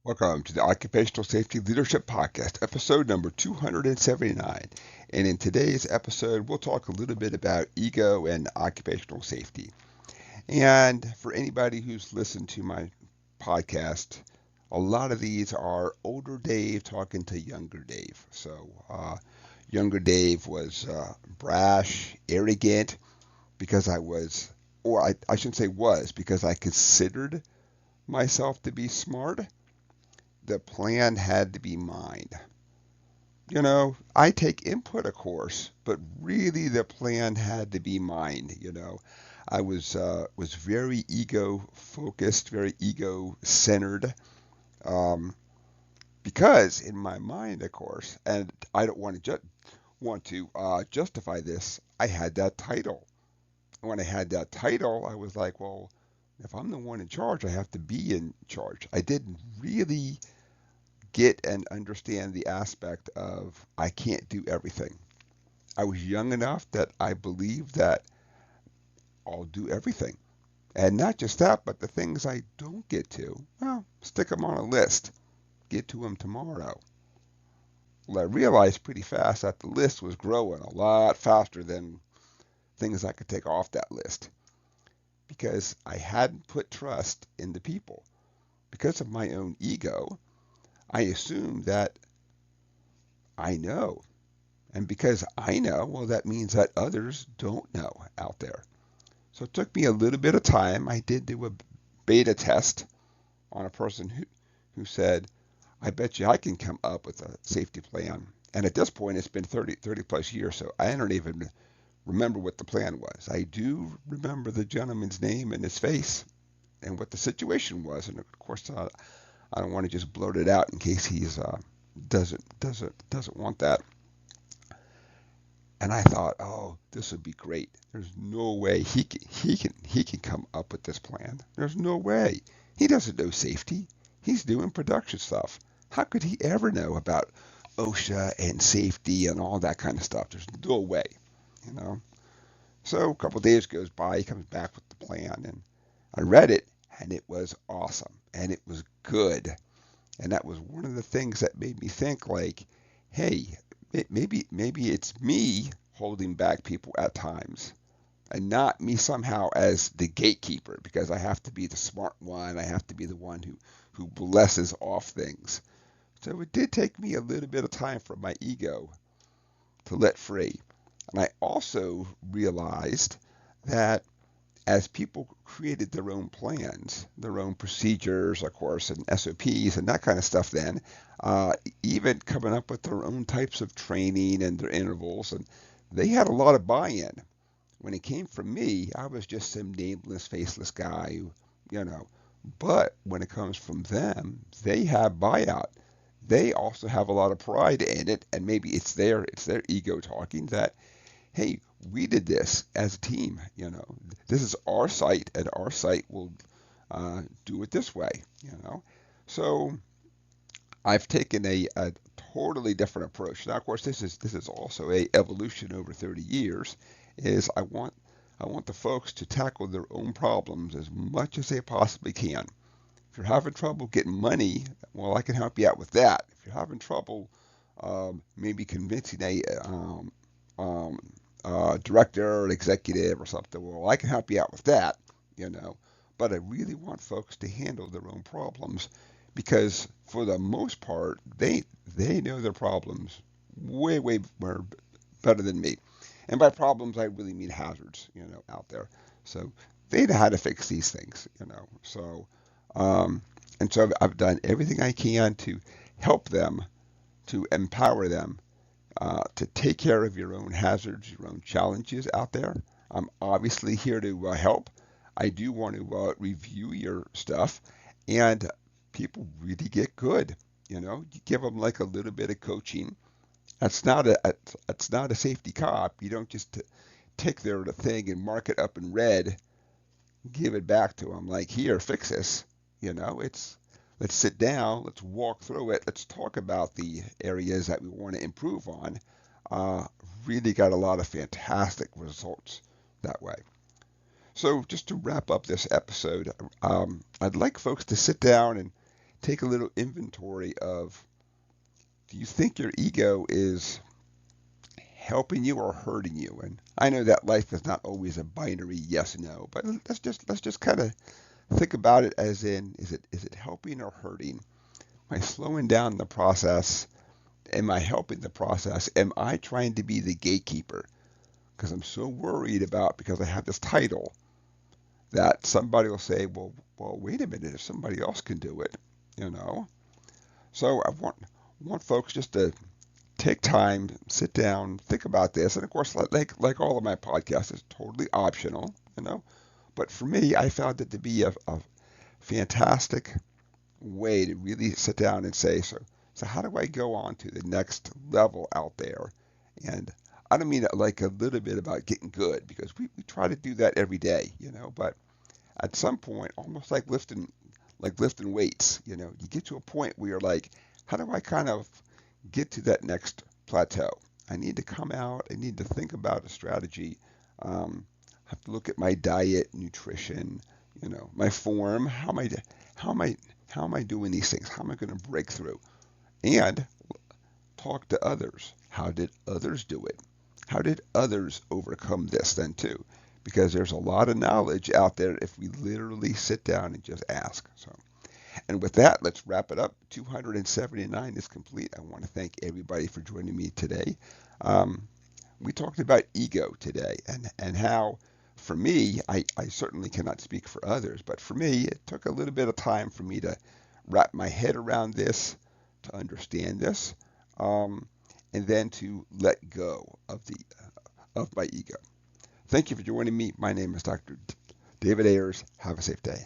Welcome to the Occupational Safety Leadership Podcast, episode number 279. And in today's episode, we'll talk a little bit about ego and occupational safety. And for anybody who's listened to my podcast, a lot of these are older Dave talking to younger Dave. Younger Dave was brash, arrogant, because I was, or I shouldn't say was, because I considered myself to be smart. The plan had to be mine. I take input, of course, but really the plan had to be mine. I was very ego focused, very ego centered, um, because in my mind, of course, and I don't want to justify this. I had that title. When I had that title, I was like, well, if I'm the one in charge, I have to be in charge. I didn't really get and understand the aspect of I can't do everything. I was young enough that I believed that I'll do everything. And not just that, but the things I don't get to, well, stick them on a list, get to them tomorrow. Well, I realized pretty fast that the list was growing a lot faster than things I could take off that list because I hadn't put trust in the people. Because of my own ego, I assumed that I know. And because I know, well, that means that others don't know out there. So it took me a little bit of time. I did do a beta test on a person who said, I bet you I can come up with a safety plan. And at this point, it's been 30 plus years, so I don't even remember what the plan was. I do remember the gentleman's name and his face and what the situation was. And of course, I don't want to just blurt it out in case he's doesn't want that. And I thought, oh, this would be great. There's no way he can come up with this plan. There's no way. He doesn't know safety. He's doing production stuff. How could he ever know about OSHA and safety and all that kind of stuff? There's no way, you know. So a couple of days goes by. He comes back with the plan, and I read it, and it was awesome, and it was good. And that was one of the things that made me think, like, hey, maybe it's me holding back people at times and not me somehow as the gatekeeper because I have to be the smart one. I have to be the one who blesses off things. So it did take me a little bit of time for my ego to let free. And I also realized that as people created their own plans, their own procedures, of course, and SOPs and that kind of stuff, then even coming up with their own types of training and their intervals, and they had a lot of buy-in. When it came from me, I was just some nameless, faceless guy, you know. But when it comes from them, they have buyout. They also have a lot of pride in it, and maybe it's their ego talking that hey, we did this as a team. This is our site, and our site will do it this way. So I've taken a totally different approach. Now, of course, this is also a evolution over 30 years. Is I want the folks to tackle their own problems as much as they possibly can. If you're having trouble getting money, well, I can help you out with that. If you're having trouble maybe convincing um, director or executive or something, well, I can help you out with that, you know. But I really want folks to handle their own problems because for the most part, they know their problems way more better than me. And by problems, I really mean hazards, out there. So they know how to fix these things, um, and so I've done everything I can to help them, to empower them to take care of your own hazards, your own challenges out there. I'm obviously here to help. I do want to review your stuff, and people really get good. You give them like a little bit of coaching. That's not a safety cop. You don't just take their thing and mark it up in red, give it back to them like here, fix this. It's let's sit down, let's walk through it, let's talk about the areas that we want to improve on. Uh, Really got a lot of fantastic results that way. So just to wrap up this episode, I'd like folks to sit down and take a little inventory of, do you think your ego is helping you or hurting you? And I know that life is not always a binary yes no, but let's just kind of think about it as in, is it helping or hurting? Am I slowing down the process? Am I helping the process? Am I trying to be the gatekeeper? Because I'm so worried about, because I have this title, that somebody will say, well, wait a minute, if somebody else can do it, you know. So I want folks just to take time, sit down, think about this, and of course, like all of my podcasts, it's totally optional, you know. But for me, I found it to be a fantastic way to really sit down and say, so how do I go on to the next level out there? And I don't mean it like a little bit about getting good, because we try to do that every day, you know, but at some point, almost like lifting weights, you know, you get to a point where you're like, how do I kind of get to that next plateau? I need to come out, I need to think about a strategy. I have to look at my diet, nutrition, you know, my form, how am I how am I doing these things? How am I going to break through? And talk to others. How did others do it? How did others overcome this then too? Because there's a lot of knowledge out there if we literally sit down and just ask. So, and with that, let's wrap it up. 279 is complete. I want to thank everybody for joining me today. We talked about ego today, and how, for me, I certainly cannot speak for others, but for me, it took a little bit of time for me to wrap my head around this, to understand this, um, and then to let go of my ego. Thank you for joining me. My name is Dr. David Ayers. Have a safe day.